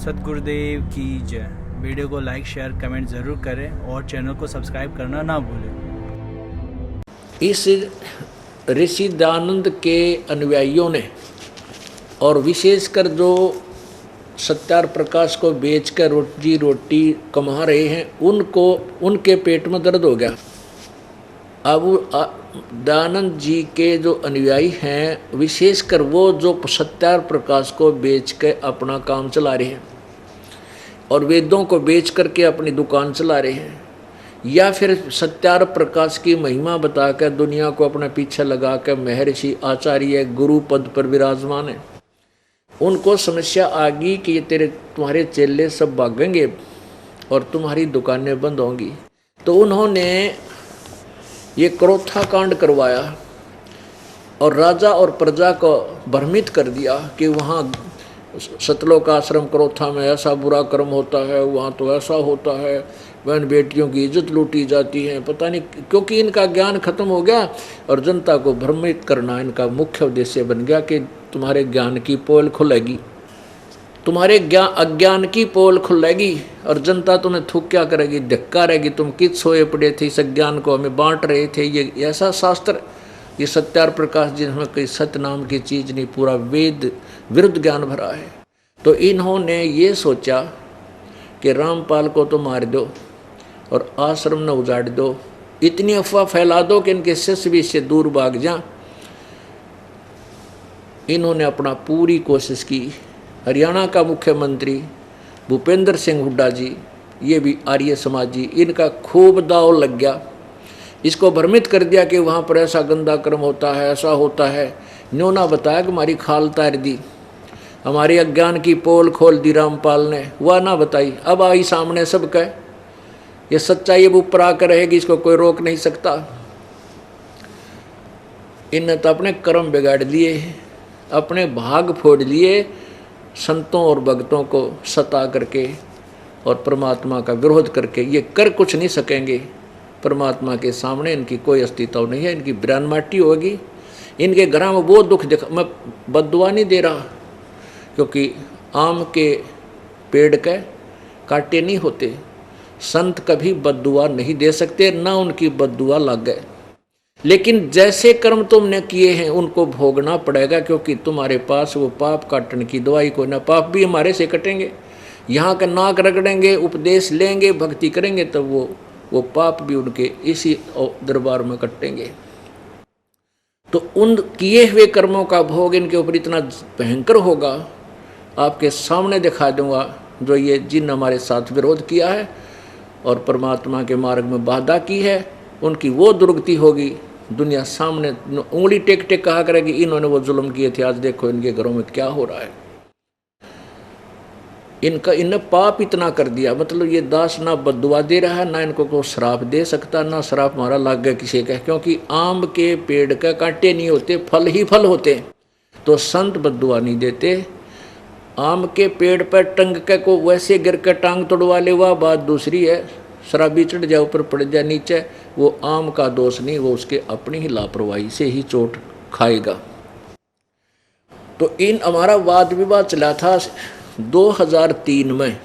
सतगुरुदेव की जय। वीडियो को लाइक शेयर कमेंट ज़रूर करें और चैनल को सब्सक्राइब करना ना भूलें। इस ऋषि दयानंद के अनुयायियों ने और विशेषकर जो सत्यार प्रकाश को बेचकर रोजी रोटी कमा रहे हैं उनको उनके पेट में दर्द हो गया। अब दयानंद जी के जो अनुयायी हैं विशेषकर वो जो सत्यार प्रकाश को बेच के अपना काम चला रहे हैं और वेदों को बेच करके अपनी दुकान चला रहे हैं, या फिर सत्यार प्रकाश की महिमा बताकर दुनिया को अपने पीछे लगा कर महर्षि आचार्य गुरु पद पर विराजमान है, उनको समस्या आ गई कि ये तुम्हारे चेले सब भागेंगे और तुम्हारी दुकानें बंद होंगी। तो उन्होंने ये क्रोथा कांड करवाया और राजा और प्रजा को भ्रमित कर दिया कि वहाँ सतलोक आश्रम क्रोथा में ऐसा बुरा कर्म होता है, वहाँ तो ऐसा होता है, बहन बेटियों की इज्जत लूटी जाती है, पता नहीं, क्योंकि इनका ज्ञान खत्म हो गया और जनता को भ्रमित करना इनका मुख्य उद्देश्य बन गया कि तुम्हारे ज्ञान की पोल खुलेगी, तुम्हारे अज्ञान की पोल खुलेगी और जनता तुम्हें थूक क्या करेगी, धक्का रहेगी, तुम किस सोए पड़े थे, इस ज्ञान को हमें बांट रहे थे। ये ऐसा शास्त्र, ये सत्यार प्रकाश जिसमें कोई सत्य नाम की चीज़ नहीं, पूरा वेद विरुद्ध ज्ञान भरा है। तो इन्होंने ये सोचा कि रामपाल को तो मार दो और आश्रम न उजाड़ दो, इतनी अफवाह फैला दो कि इनके शिष्य भी इससे दूर भाग जाएं। इन्होंने अपना पूरी कोशिश की। हरियाणा का मुख्यमंत्री भूपेंद्र सिंह हुड्डा जी, ये भी आर्य समाजी, इनका खूब दाव लग गया, इसको भ्रमित कर दिया कि वहाँ पर ऐसा गंदा कर्म होता है, ऐसा होता है। न्यों ना बताया कि हमारी खाल तार दी, हमारे अज्ञान की पोल खोल दी रामपाल ने, वह ना बताई। अब आई सामने सब कह, ये सच्चाई अब ऊपर आकर रहेगी, इसको कोई रोक नहीं सकता। इनने तो अपने कर्म बिगाड़ लिए, अपने भाग फोड़ लिए, संतों और भक्तों को सता करके और परमात्मा का विरोध करके ये कर कुछ नहीं सकेंगे। परमात्मा के सामने इनकी कोई अस्तित्व नहीं है, इनकी बिरान माटी होगी। इनके घर में वो दुख दिखा, मैं बद्दुआ नहीं दे रहा, क्योंकि आम के पेड़ के कांटे नहीं होते, संत कभी बद्दुआ नहीं दे सकते, ना उनकी बद्दुआ लग गए। लेकिन जैसे कर्म तुमने किए हैं उनको भोगना पड़ेगा, क्योंकि तुम्हारे पास वो पाप काटने की दवाई कोई ना। पाप भी हमारे से कटेंगे, यहाँ का नाक रगड़ेंगे, उपदेश लेंगे, भक्ति करेंगे, तब वो पाप भी उनके इसी दरबार में कटेंगे। तो उन किए हुए कर्मों का भोग इनके ऊपर इतना भयंकर होगा, आपके सामने दिखा दूंगा। जो ये जिन हमारे साथ विरोध किया है और परमात्मा के मार्ग में बाधा की है, उनकी वो दुर्गति होगी। दुनिया सामने उंगली टेक टेक कहा करेगी इन्होंने वो जुल्म किए थे, आज देखो इनके घरों में क्या हो रहा है। इनने पाप इतना कर दिया, मतलब ये दास ना बद्दुआ दे रहा है, ना इनको को श्राप दे सकता, ना श्राप हमारा लाग गया किसी का, क्योंकि आम के पेड़ का कांटे नहीं होते, फल ही फल होते। तो संत बद्दुआ नहीं देते। आम के पेड़ पर टंग के को वैसे गिर कर टांग तोड़वा ले, वह बात दूसरी है। शराबी चढ़ जाए, ऊपर पड़ जाए नीचे, वो आम का दोष नहीं, वो उसके अपनी ही लापरवाही से ही चोट खाएगा। तो हमारा वाद विवाद चला था 2003 में,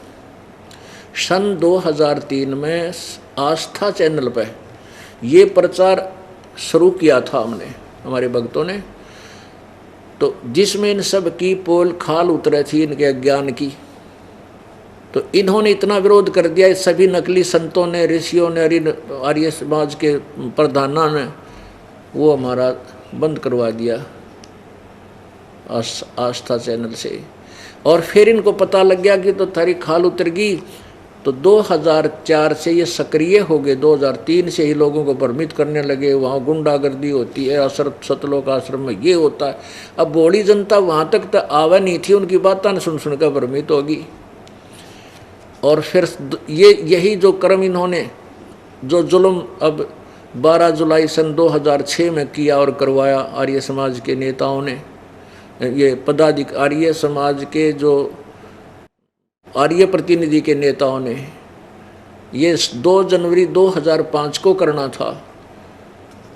सन 2003 में आस्था चैनल पे ये प्रचार शुरू किया था हमने, हमारे भक्तों ने, तो जिसमें इन सब की पोल खाल उतरे थी इनके अज्ञान की। तो इन्होंने इतना विरोध कर दिया, इस सभी नकली संतों ने, ऋषियों ने, आर्य समाज के प्रधानों ने, वो हमारा बंद करवा दिया आस्था चैनल से। और फिर इनको पता लग गया कि तो थारी खाल उतर गई, तो 2004 से ये सक्रिय हो गए। 2003 से ही लोगों को भ्रमित करने लगे, वहाँ गुंडागर्दी होती है, सतलोक आश्रम में ये होता है। अब बड़ी जनता वहाँ तक तो आवा नहीं थी, उनकी बातें सुन सुनकर भ्रमित होगी। और फिर यही जो कर्म इन्होंने, जो जुल्म अब 12 जुलाई सन 2006 में किया और करवाया आर्य समाज के नेताओं ने, ये पदाधिकारी आर्य समाज के जो आर्य प्रतिनिधि के नेताओं ने, ये 2 जनवरी 2005 को करना था।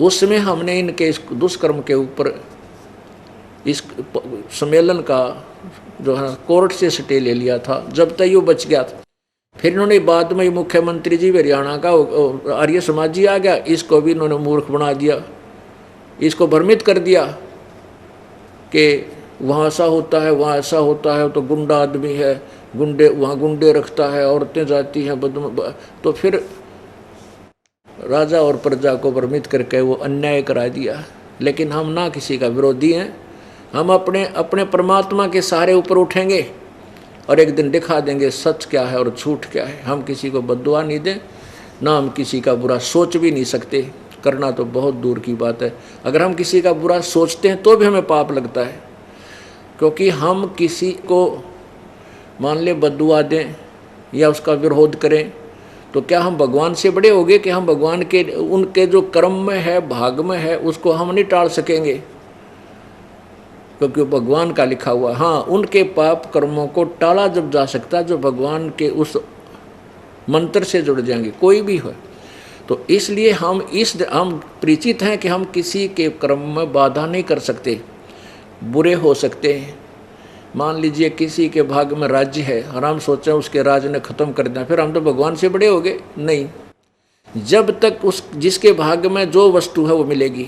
उसमें हमने इनके इस दुष्कर्म के ऊपर इस सम्मेलन का जो है कोर्ट से स्टे ले लिया था, जब तक वो बच गया था। फिर इन्होंने बाद में मुख्यमंत्री जी हरियाणा का आर्य समाजी आ गया, इसको भी इन्होंने मूर्ख बना दिया, इसको भ्रमित कर दिया कि वहाँ ऐसा होता है, वहाँ ऐसा होता है, तो गुंडा आदमी है, गुंडे वहाँ गुंडे रखता है, औरतें जाती हैं तो फिर राजा और प्रजा को भ्रमित करके वो अन्याय करा दिया। लेकिन हम ना किसी का विरोधी हैं, हम अपने अपने परमात्मा के सहारे ऊपर उठेंगे और एक दिन दिखा देंगे सच क्या है और झूठ क्या है। हम किसी को बद्दुआ नहीं दें, ना हम किसी का बुरा सोच भी नहीं सकते, करना तो बहुत दूर की बात है। अगर हम किसी का बुरा सोचते हैं तो भी हमें पाप लगता है, क्योंकि हम किसी को मान ले बद्दुआ दें या उसका विरोध करें तो क्या हम भगवान से बड़े हो गए कि हम भगवान के उनके जो कर्म में है, भाग में है, उसको हम नहीं टाल सकेंगे, क्योंकि भगवान का लिखा हुआ। हाँ, उनके पाप कर्मों को टाला जब जा सकता है जो भगवान के उस मंत्र से जुड़ जाएंगे, कोई भी हो। तो इसलिए हम परिचित हैं कि हम किसी के कर्म में बाधा नहीं कर सकते, बुरे हो सकते हैं। मान लीजिए किसी के भाग में राज्य है और हम सोचें उसके राज्य ने ख़त्म कर दिया, फिर हम तो भगवान से बड़े हो गए? नहीं, जब तक उस जिसके भाग में जो वस्तु है वो मिलेगी,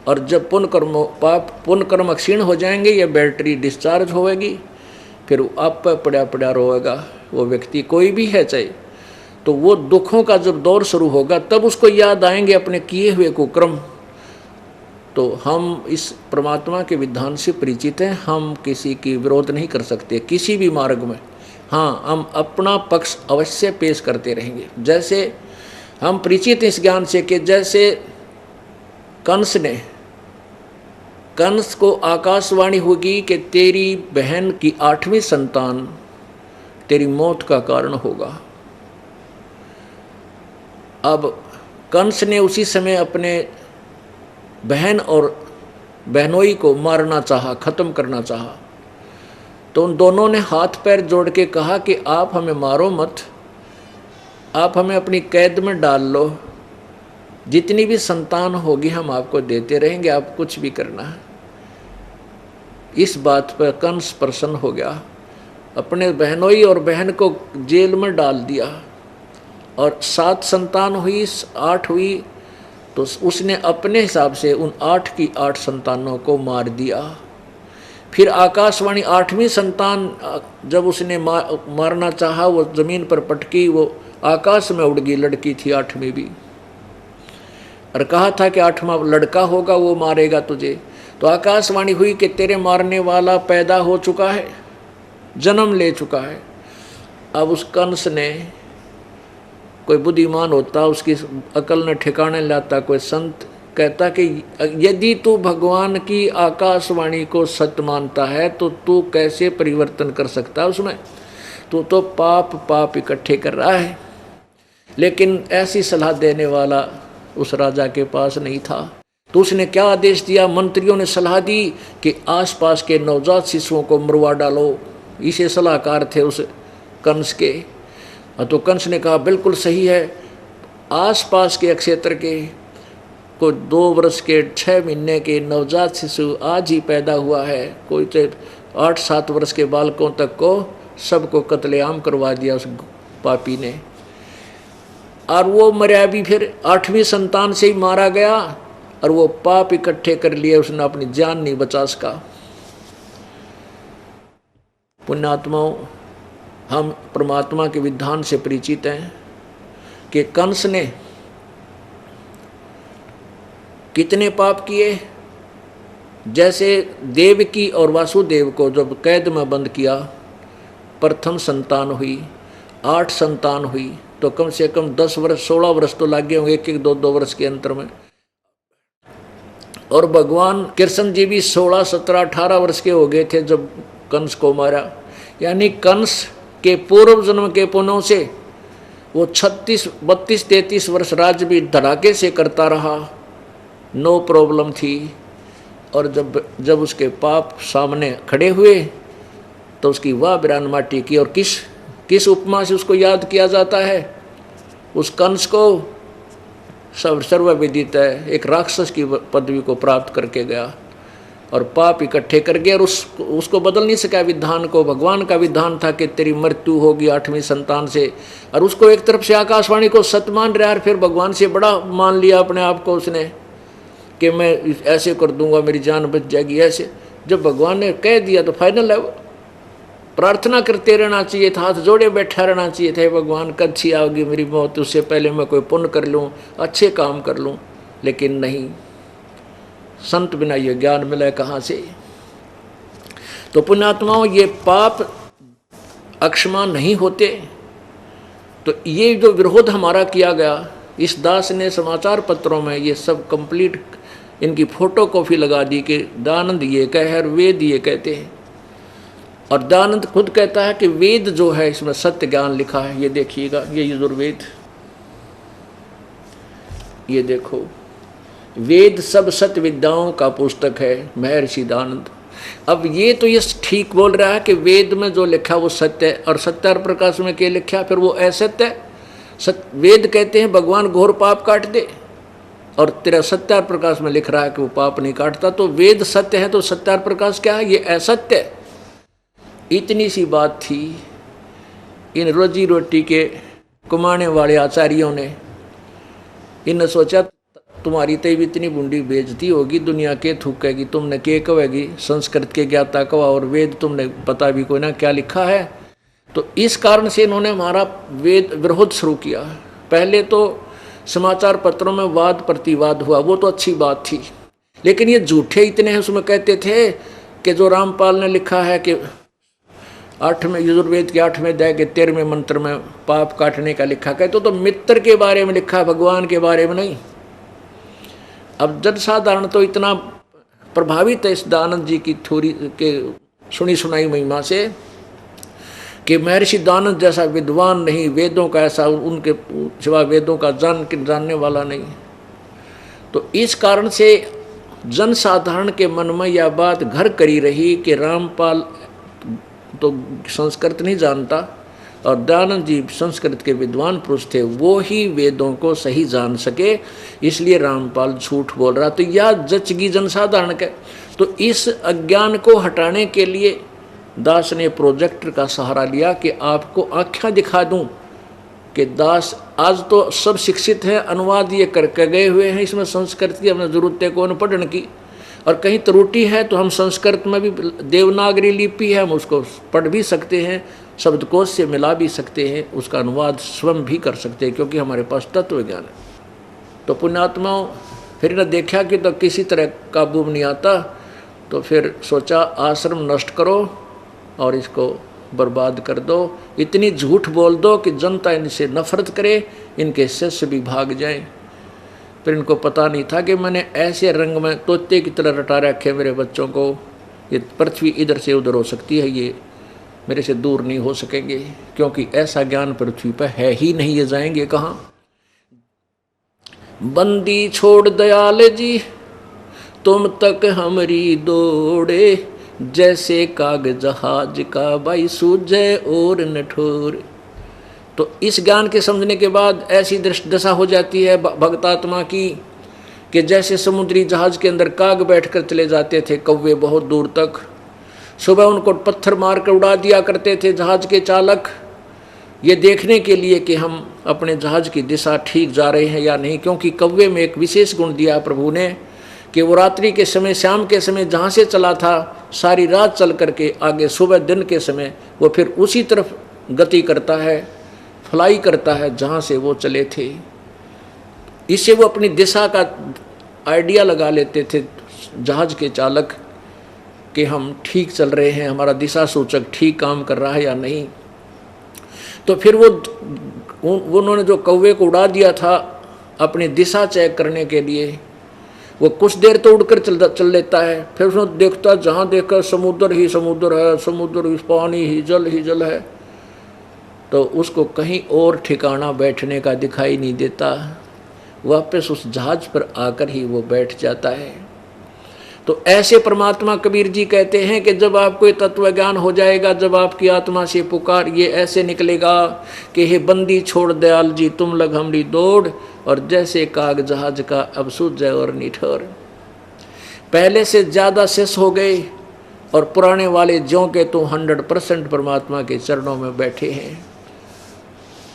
और जब पुण्य कर्म क्षीण हो जाएंगे या बैटरी डिस्चार्ज होएगी, फिर आप पड़ा पड़ा रोएगा वो व्यक्ति, कोई भी है चाहे। तो वो दुखों का जब दौर शुरू होगा तब उसको याद आएंगे अपने किए हुए कुकर्म। तो हम इस परमात्मा के विधान से परिचित हैं, हम किसी की विरोध नहीं कर सकते किसी भी मार्ग में। हाँ, हम अपना पक्ष अवश्य पेश करते रहेंगे। जैसे हम परिचित इस ज्ञान से कि जैसे कंस को आकाशवाणी होगी कि तेरी बहन की 8वीं संतान तेरी मौत का कारण होगा। अब कंस ने उसी समय अपने बहन और बहनोई को मारना चाहा, ख़त्म करना चाहा। तो उन दोनों ने हाथ पैर जोड़ के कहा कि आप हमें मारो मत, आप हमें अपनी कैद में डाल लो, जितनी भी संतान होगी हम आपको देते रहेंगे, आप कुछ भी करना है। इस बात पर कंस प्रसन्न हो गया, अपने बहनोई और बहन को जेल में डाल दिया, और 7 संतान हुई, 8 हुई, तो उसने अपने हिसाब से उन 8 की 8 संतानों को मार दिया। फिर आकाशवाणी 8वीं संतान जब उसने मारना चाहा, वो जमीन पर पटकी, वो आकाश में उड़ गई, लड़की थी 8वीं भी, और कहा था कि 8वां लड़का होगा वो मारेगा तुझे। तो आकाशवाणी हुई कि तेरे मारने वाला पैदा हो चुका है, जन्म ले चुका है। अब उस कंस ने, कोई बुद्धिमान होता उसकी अकल ने ठिकाने लाता, कोई संत कहता कि यदि तू भगवान की आकाशवाणी को सत्य मानता है तो तू कैसे परिवर्तन कर सकता है उसमें, तू तो पाप इकट्ठे कर रहा है। लेकिन ऐसी सलाह देने वाला उस राजा के पास नहीं था। तो उसने क्या आदेश दिया, मंत्रियों ने सलाह दी कि आसपास के नवजात शिशुओं को मरवा डालो। इसे सलाहकार थे उस कंस के। तो कंस ने कहा बिल्कुल सही है, आसपास के क्षेत्र के कोई 2 वर्ष के 6 महीने के नवजात शिशु आज ही पैदा हुआ है, कोई 8-7 वर्ष के बालकों तक को सबको कत्लेआम करवा दिया उस पापी ने। और वो मरा भी फिर 8वीं संतान से ही मारा गया, और वो पाप इकट्ठे कर लिए, उसने अपनी जान नहीं बचा सका। पुण्यात्माओं, हम परमात्मा के विधान से परिचित हैं कि कंस ने कितने पाप किए। जैसे देवकी और वासुदेव को जब कैद में बंद किया, प्रथम संतान हुई, 8 संतान हुई, तो कम से कम 10 वर्ष 16 वर्ष तो लग गए होंगे, 1-1, 2-2 वर्ष के अंतर में। और भगवान कृष्ण जी भी 16, 17, 18 वर्ष के हो गए थे जब कंस को मारा। यानी कंस के पूर्व जन्म के पुण्यों से वो 36, 32, 33 वर्ष राज्य भी धड़ाके से करता रहा, नो प्रॉब्लम थी। और जब उसके पाप सामने खड़े हुए तो उसकी वाह बिरान माटी की। और किस उपमा से उसको याद किया जाता है? उस कंस को सर्वविदित है, एक राक्षस की पदवी को प्राप्त करके गया। और पाप इकट्ठे कर गए और उसको बदल नहीं सका विधान को। भगवान का विधान था कि तेरी मृत्यु होगी 8वीं संतान से, और उसको एक तरफ से आकाशवाणी को सत्य मान रहा है, फिर भगवान से बड़ा मान लिया अपने आप को उसने कि मैं ऐसे कर दूंगा मेरी जान बच जाएगी ऐसे। जब भगवान ने कह दिया तो फाइनल है वो। प्रार्थना करते रहना चाहिए था, हाथ जोड़े बैठा रहना चाहिए था, भगवान कब सी आओगी मेरी मौत, उससे पहले मैं कोई पुण्य कर लूँ, अच्छे काम कर लूँ। लेकिन नहीं, संत बिना ये ज्ञान मिला कहाँ से। तो पुण्यात्माओं, ये पाप अक्षमा नहीं होते। तो ये जो विरोध हमारा किया गया, इस दास ने समाचार पत्रों में ये सब कंप्लीट इनकी फोटो कॉपी लगा दी कि दयानंद ये कहे और वेद ये कहते हैं। और दयानंद खुद कहता है कि वेद जो है इसमें सत्य ज्ञान लिखा है। ये देखिएगा, ये यजुर्वेद, ये देखो, वेद सब सत्य विद्याओं का पुस्तक है, महर्षि दयानंद। अब ये तो ये ठीक बोल रहा है कि वेद में जो लिखा वो सत्य है, और सत्यार प्रकाश में क्या लिखा फिर वो असत्य है। वेद कहते हैं भगवान घोर पाप काट दे, और तेरा सत्यार प्रकाश में लिख रहा है कि वो पाप नहीं काटता। तो वेद सत्य है तो सत्यार प्रकाश क्या है, ये असत्य है। इतनी सी बात थी, इन रोजी रोटी के कमाने वाले आचार्यों ने, इन्हें सोचा तुम्हारी तो भी इतनी बूंदी बेइज्जती होगी, दुनिया के थूकेगी, तुमने के कहेगी, संस्कृत के ज्ञाता कवा, और वेद तुमने पता भी कोई ना क्या लिखा है। तो इस कारण से इन्होंने हमारा वेद विरोध शुरू किया। पहले तो समाचार पत्रों में वाद प्रतिवाद हुआ, वो तो अच्छी बात थी, लेकिन ये झूठे इतने हैं। उसमें कहते थे कि जो रामपाल ने लिखा है कि 8वें यजुर्वेद के 8वें अध्याय के 13वें मंत्र में पाप काटने का लिखा, कहते तो मित्र के बारे में लिखा, भगवान के बारे में नहीं। अब जन साधारण तो इतना प्रभावित है इस दयानंद जी की थोड़ी के सुनी सुनाई महिमा से कि महर्षि दयानंद जैसा विद्वान नहीं, वेदों का ऐसा उनके सिवा वेदों का जानने वाला नहीं। तो इस कारण से जन साधारण के मन में यह बात घर करी रही कि रामपाल तो संस्कृत नहीं जानता, और दयानंद जी संस्कृत के विद्वान पुरुष थे, वो ही वेदों को सही जान सके, इसलिए रामपाल झूठ बोल रहा। तो यह जचगी जनसाधारण के। तो इस अज्ञान को हटाने के लिए दास ने प्रोजेक्टर का सहारा लिया कि आपको आँखें दिखा दूं कि दास आज तो सब शिक्षित हैं, अनुवाद ये करके गए हुए हैं, इसमें संस्कृत की हमें ज़रूरत है कौन पढ़ने की, और कहीं त्रुटि है तो हम संस्कृत में भी देवनागरी लिपि है, हम उसको पढ़ भी सकते हैं, शब्दकोश से मिला भी सकते हैं, उसका अनुवाद स्वयं भी कर सकते हैं, क्योंकि हमारे पास तत्व ज्ञान है। तो पुण्यात्माओं, फिर न देखा कि तो किसी तरह काबू में नहीं आता, तो फिर सोचा आश्रम नष्ट करो और इसको बर्बाद कर दो, इतनी झूठ बोल दो कि जनता इनसे नफरत करे, इनके शिष्य भी भाग जाएं। फिर इनको पता नहीं था कि मैंने ऐसे रंग में तोते की तरह रटा रखे मेरे बच्चों को, ये पृथ्वी इधर से उधर हो सकती है, ये मेरे से दूर नहीं हो सकेंगे, क्योंकि ऐसा ज्ञान पृथ्वी पर है ही नहीं, ये जाएंगे कहाँ। बंदी छोड़ दयाल जी तुम तक हमरी दौड़े, जैसे काग जहाज का भाई सूझे और नठोर। तो इस ज्ञान के समझने के बाद ऐसी दशा हो जाती है भक्तात्मा की कि जैसे समुद्री जहाज के अंदर काग बैठकर चले जाते थे कौवे बहुत दूर तक, सुबह उनको पत्थर मार कर उड़ा दिया करते थे जहाज के चालक, ये देखने के लिए कि हम अपने जहाज की दिशा ठीक जा रहे हैं या नहीं, क्योंकि कौवे में एक विशेष गुण दिया प्रभु ने कि वो रात्रि के समय, शाम के समय जहाँ से चला था सारी रात चल करके आगे सुबह दिन के समय वो फिर उसी तरफ गति करता है, फ्लाई करता है जहाँ से वो चले थे। इससे वो अपनी दिशा का आइडिया लगा लेते थे जहाज के चालक कि हम ठीक चल रहे हैं, हमारा दिशा सूचक ठीक काम कर रहा है या नहीं। तो फिर वो उन्होंने जो कौवे को उड़ा दिया था अपनी दिशा चेक करने के लिए, वो कुछ देर तो उड़कर चल लेता है, फिर उसने देखता जहाँ देखकर समुद्र ही समुद्र है, समुद्र ही पानी ही जल है, तो उसको कहीं और ठिकाना बैठने का दिखाई नहीं देता, वापस उस जहाज पर आकर ही वो बैठ जाता है। तो ऐसे परमात्मा कबीर जी कहते हैं कि जब आपको ये तत्व ज्ञान हो जाएगा, जब आपकी आत्मा से पुकार ये ऐसे निकलेगा कि हे बंदी छोड़ दयाल जी तुम लग हमरी दौड़, और जैसे काग जहाज का अब सूझ जाए और निठोर। पहले से ज़्यादा शेष हो गए और पुराने वाले ज्यों के तो 100% परमात्मा के चरणों में बैठे हैं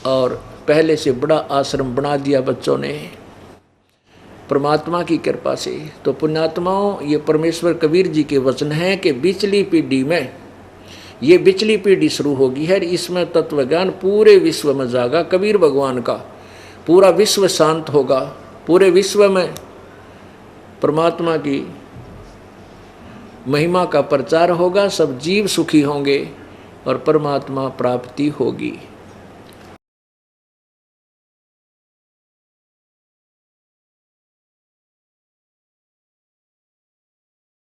और पहले से बड़ा आश्रम बना दिया बच्चों ने परमात्मा की कृपा से। तो पुण्यात्माओं, ये परमेश्वर कबीर जी के वचन हैं कि बिचली पीढ़ी में, ये बिचली पीढ़ी शुरू होगी है, इसमें तत्वज्ञान पूरे विश्व में जागा। कबीर भगवान का पूरा विश्व शांत होगा, पूरे विश्व में परमात्मा की महिमा का प्रचार होगा, सब जीव सुखी होंगे और परमात्मा प्राप्ति होगी।